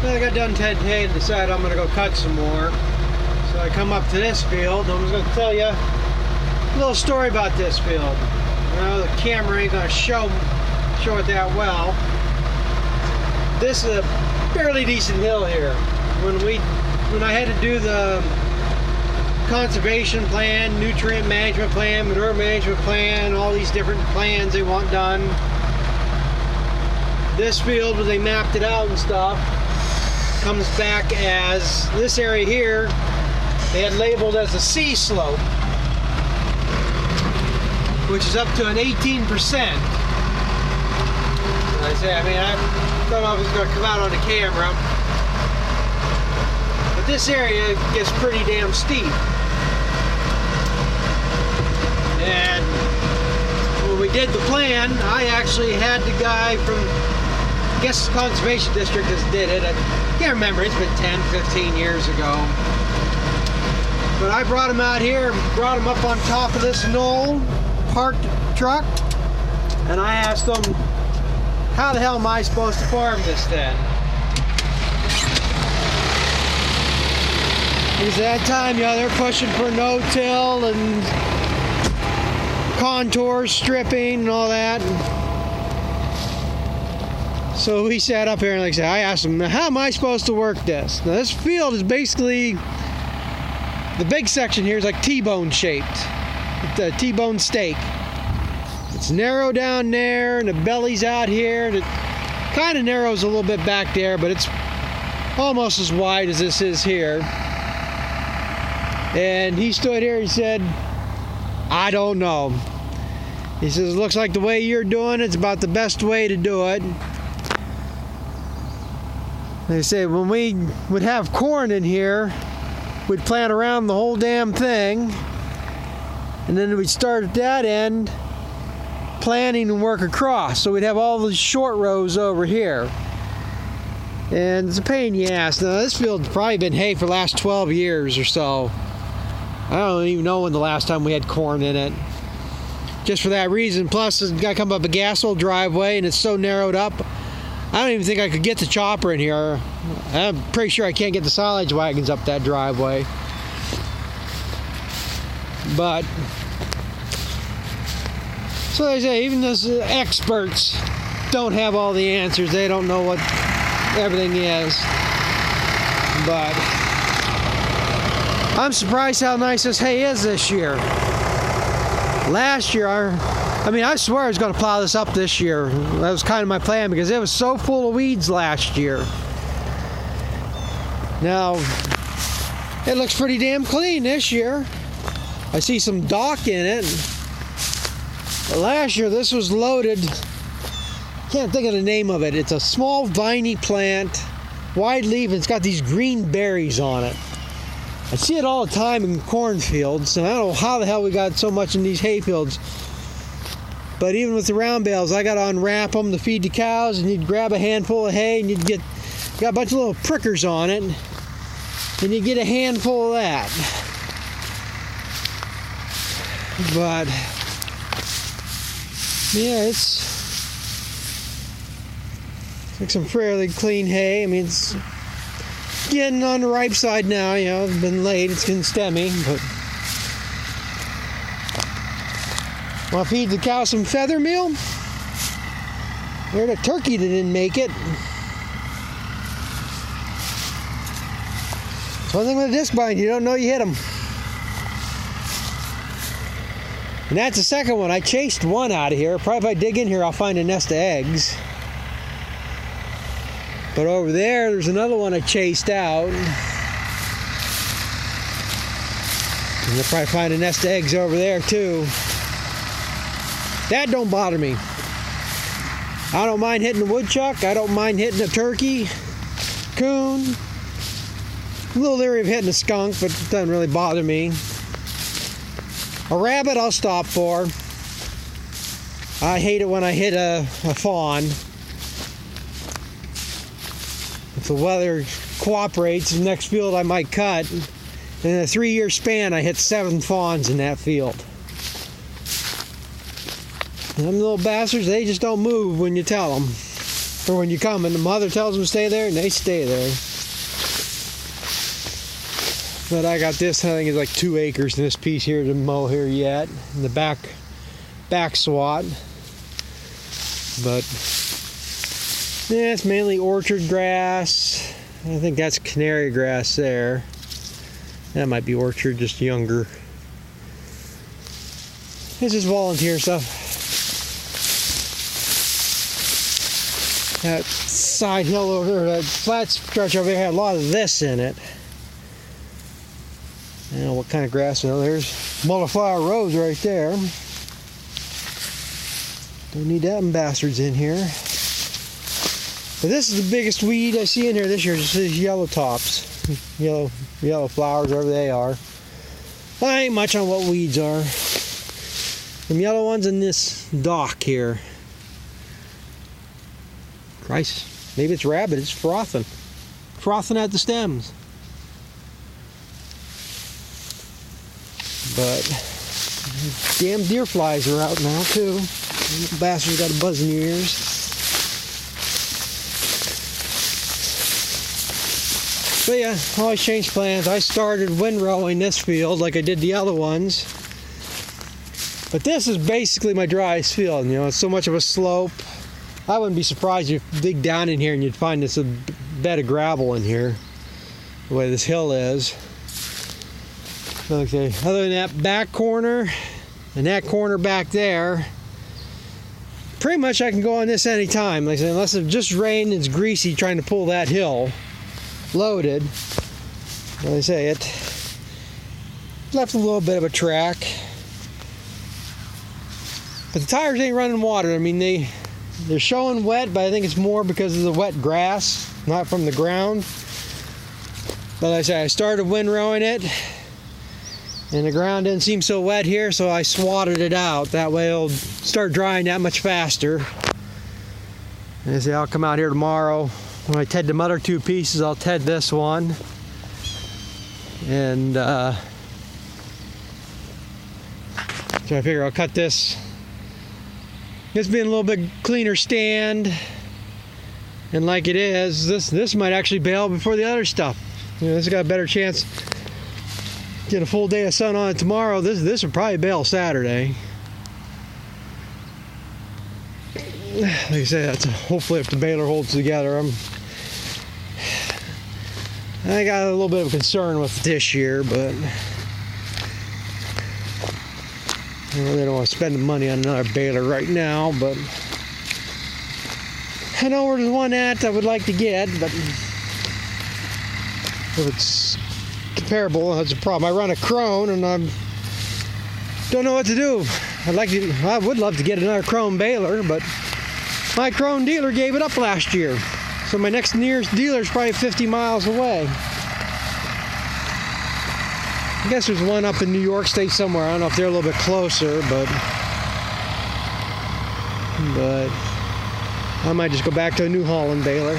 I got done ted hay and decided I'm going to go cut some more. So I come up to this field. I'm just going to tell you a little story about this field. Well, the camera ain't going to show it that well. This is a fairly decent hill here. When I had to do the conservation plan, nutrient management plan, manure management plan, all these different plans they want done, this field, when they mapped it out and stuff, comes back as this area here they had labeled as a C slope, which is up to an 18%. I don't know if it's going to come out on the camera, but this area gets pretty damn steep. And when we did the plan, I actually had the guy from, I guess, the Conservation District just did it. I can't remember, it's been 10, 15 years ago. But I brought him out here, brought him up on top of this knoll, parked the truck, and I asked him, how the hell am I supposed to farm this then? Because at that time, they're pushing for no-till and contour stripping and all that. So we sat up here and like I said, I asked him, how am I supposed to work this? Now this field is basically, the big section here is like T-bone shaped. It's a T-bone steak. It's narrow down there and the belly's out here and it kind of narrows a little bit back there, but it's almost as wide as this is here. And he stood here and he said, I don't know. He says, it looks like the way you're doing it's about the best way to do it. They say when we would have corn in here, we'd plant around the whole damn thing, and then we'd start at that end, planting and work across. So we'd have all these short rows over here. And it's a pain in the ass. Now this field's probably been hay for the last 12 years or so. I don't even know when the last time we had corn in it. Just for that reason. Plus, it's got to come up a gas oil driveway, and it's so narrowed up. I don't even think I could get the chopper in here. I'm pretty sure I can't get the silage wagons up that driveway. But, so they say, even those experts don't have all the answers. They don't know what everything is. But I'm surprised how nice this hay is this year. Last year, I swear I was going to plow this up this year. That was kind of my plan because it was so full of weeds last year. Now, it looks pretty damn clean this year. I see some dock in it. But last year, this was loaded. Can't think of the name of it. It's a small viney plant, wide leaf, and it's got these green berries on it. I see it all the time in cornfields, and I don't know how the hell we got so much in these hay fields. But even with the round bales, I got to unwrap them to feed the cows, and you'd grab a handful of hay, and you'd got a bunch of little prickers on it, and you get a handful of that. But yeah, it's like some fairly clean hay. I mean, it's getting on the ripe side now. It's been late, it's getting stemmy, but want to feed the cow some feather meal? There's a turkey that didn't make it. It's one thing with a disc bind, you don't know you hit them. And that's the second one. I chased one out of here. Probably if I dig in here, I'll find a nest of eggs. But over there's another one I chased out. And you'll probably find a nest of eggs over there too. That don't bother me. I don't mind hitting a woodchuck. I don't mind hitting a turkey, coon. A little leery of hitting a skunk, but it doesn't really bother me. A rabbit I'll stop for. I hate it when I hit a fawn. If the weather cooperates, the next field I might cut. In a 3-year span, I hit 7 fawns in that field. And them little bastards, they just don't move when you tell them. Or when you come and the mother tells them to stay there, and they stay there. But I got this, I think it's like 2 acres in this piece here to mow here yet. In the back swat. But yeah, it's mainly orchard grass. I think that's canary grass there. That might be orchard, just younger. It's just volunteer stuff. That side hill over there, that flat stretch over there had a lot of this in it. I don't know what kind of grass. You know, there's Multiflower Rose right there. Don't need them bastards in here. But this is the biggest weed I see in here this year. Just these yellow tops, yellow flowers, wherever they are. I ain't much on what weeds are. Them yellow ones in this dock here. Christ, maybe it's rabbit. It's frothing at the stems. But damn deer flies are out now too. Bastards got a buzz in your ears. But yeah, always change plans. I started windrowing this field like I did the other ones. But this is basically my driest field. You know, it's so much of a slope. I wouldn't be surprised if you dig down in here and you'd find this a bed of gravel in here, the way this hill is. Okay, other than that back corner and that corner back there, pretty much I can go on this anytime. Like I said, unless it just rained and it's greasy trying to pull that hill loaded. Like I say, it left a little bit of a track. But the tires ain't running water. I mean, they're showing wet, but I think it's more because of the wet grass, not from the ground. But like I say, I started windrowing it, and the ground didn't seem so wet here, so I swatted it out. That way it'll start drying that much faster. And I say I'll come out here tomorrow. When I ted the other 2 pieces, I'll ted this one. And so I figure I'll cut this. This being a little bit cleaner stand, and like it is, this might actually bail before the other stuff. You know, this has got a better chance. Get a full day of sun on it tomorrow. This will probably bail Saturday. Like I say, that's hopefully if the baler holds together. I got a little bit of concern with this year, but I really don't want to spend the money on another baler right now, but I know where there's one at I would like to get, but if it's comparable, that's a problem. I run a Krone and I don't know what to do. I would love to get another Krone baler, but my Krone dealer gave it up last year. So my next nearest dealer is probably 50 miles away. I guess there's one up in New York State somewhere. I don't know if they're a little bit closer, but I might just go back to a New Holland baler.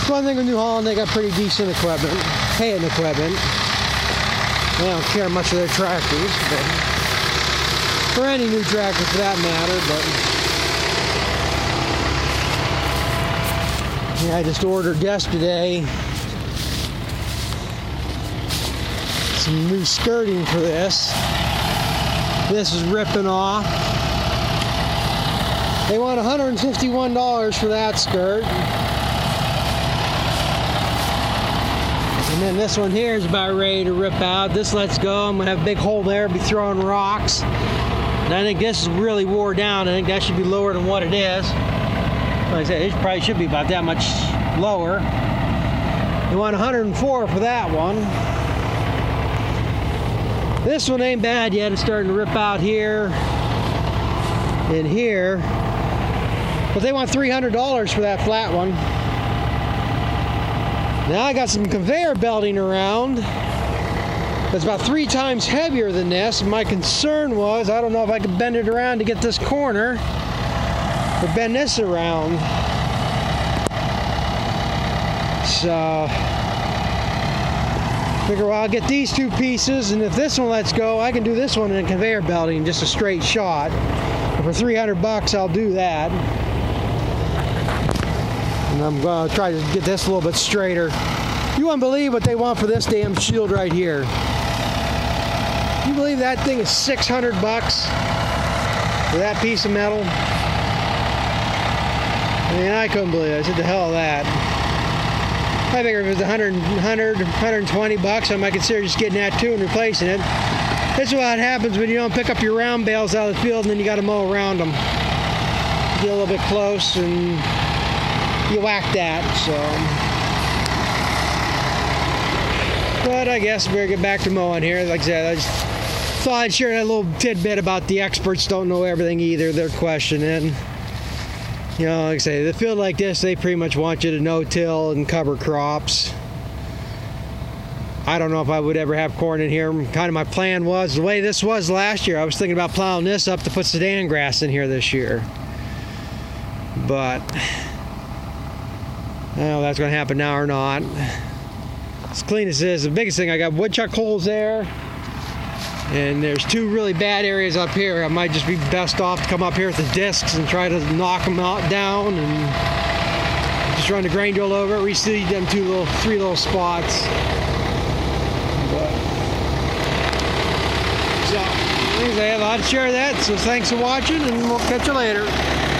One thing with New Holland, they got pretty decent equipment, haying equipment. I don't care much of their tractors, but, or any new tractor for that matter, but yeah, I just ordered yesterday some new skirting for this. This is ripping off. They want $151 for that skirt. And then this one here is about ready to rip out. This lets go. I'm going to have a big hole there, be throwing rocks. And I think this is really wore down. I think that should be lower than what it is. Like I said, it probably should be about that much lower. They want $104 for that one. This one ain't bad yet. It's starting to rip out here and here. But they want $300 for that flat one. Now I got some conveyor belting around that's about 3 times heavier than this. My concern was, I don't know if I could bend it around to get this corner or bend this around. So figure, well, I'll get these 2 pieces, and if this one lets go, I can do this one in a conveyor belting, just a straight shot. And for $300 I'll do that. And I'm going to try to get this a little bit straighter. You wouldn't believe what they want for this damn shield right here. You believe that thing is $600 for that piece of metal? I mean, I couldn't believe it. I said, the hell of that. I figured if it was $120, I might consider just getting that too and replacing it. This is what happens when you don't pick up your round bales out of the field and then you got to mow around them. You get a little bit close and you whack that, so. But I guess we better get back to mowing here. Like I said, I just thought I'd share that little tidbit about the experts don't know everything either. They're questioning. You know, like I say, the field like this, they pretty much want you to no-till and cover crops. I don't know if I would ever have corn in here. Kind of my plan was, the way this was last year, I was thinking about plowing this up to put Sudan grass in here this year. But I don't know if that's going to happen now or not. As clean as it is, the biggest thing, I got woodchuck holes there. And there's two really bad areas up here. I might just be best off to come up here with the discs and try to knock them out down and just run the grain drill over it, reseed them three little spots. So, anyways, I have a lot to share of that, so thanks for watching, and we'll catch you later.